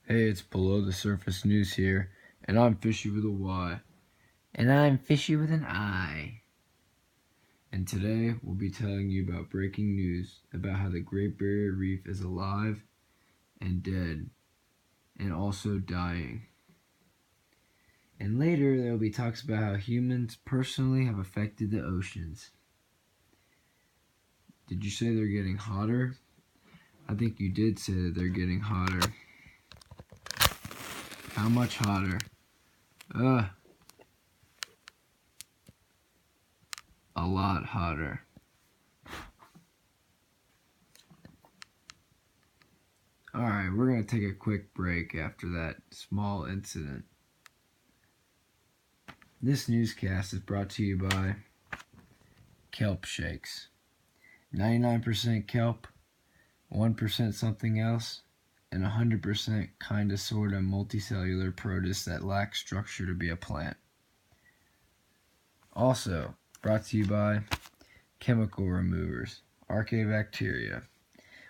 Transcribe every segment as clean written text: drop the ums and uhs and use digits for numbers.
Hey, it's Below the Surface News here, and I'm Fishy with a Y. And I'm Fishy with an I. And today we'll be telling you about breaking news about how the Great Barrier Reef is alive and dead, and also dying. And later there will be talks about how humans personally have affected the oceans. Did you say they're getting hotter? I think you did say that they're getting hotter. How much hotter? A lot hotter. Alright, we're going to take a quick break after that small incident. This newscast is brought to you by kelp shakes. 99% kelp, 1% something else, and 100% kinda sorta multicellular produce that lacks structure to be a plant. Also, brought to you by chemical removers, archaebacteria,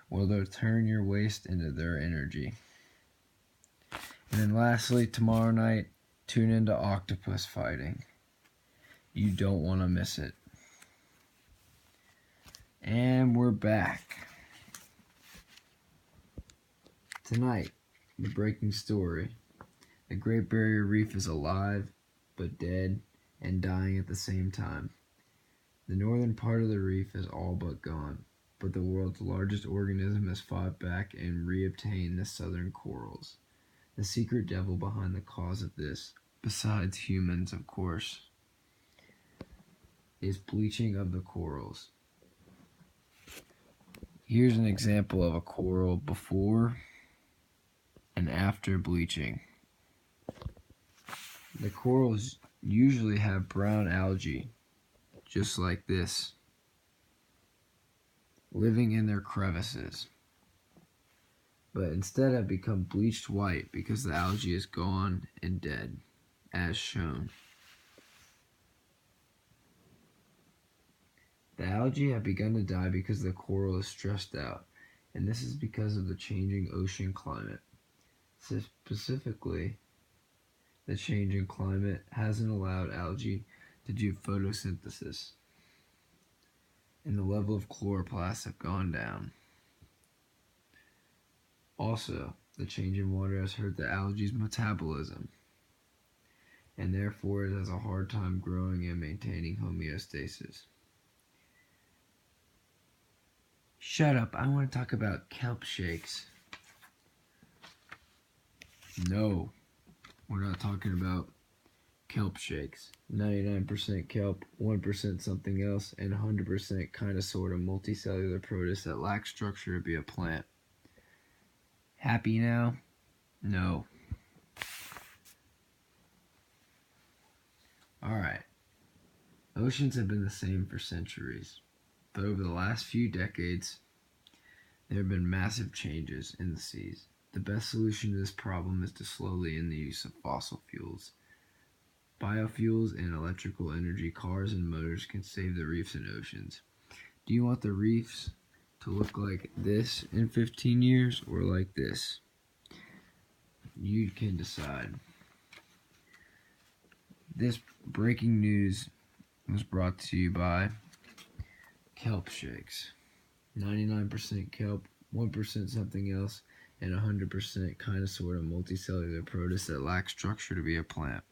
where they'll turn your waste into their energy. And then lastly, tomorrow night, tune into octopus fighting. You don't want to miss it. And we're back. Tonight, the breaking story. The Great Barrier Reef is alive, but dead and dying at the same time. The northern part of the reef is all but gone, but the world's largest organism has fought back and reobtained the southern corals. The secret devil behind the cause of this, besides humans of course, is bleaching of the corals. Here's an example of a coral before and after bleaching. The corals usually have brown algae, just like this, living in their crevices, but instead have become bleached white because the algae is gone and dead, as shown. The algae have begun to die because the coral is stressed out, and this is because of the changing ocean climate. Specifically, the change in climate hasn't allowed algae to do photosynthesis, and the level of chloroplasts have gone down. Also, the change in water has hurt the algae's metabolism, and therefore it has a hard time growing and maintaining homeostasis. Shut up, I want to talk about kelp shakes. No, we're not talking about kelp shakes. 99% kelp, 1% something else, and 100% kinda sorta multicellular produce that lacks structure to be a plant. Happy now? No. Alright. Oceans have been the same for centuries, but over the last few decades, there have been massive changes in the seas. The best solution to this problem is to slowly end the use of fossil fuels. Biofuels and electrical energy cars and motors can save the reefs and oceans. Do you want the reefs to look like this in 15 years or like this? You can decide. This breaking news was brought to you by kelp shakes. 99% kelp, 1% something else, and 100% kinda sorta multicellular produce that lacks structure to be a plant.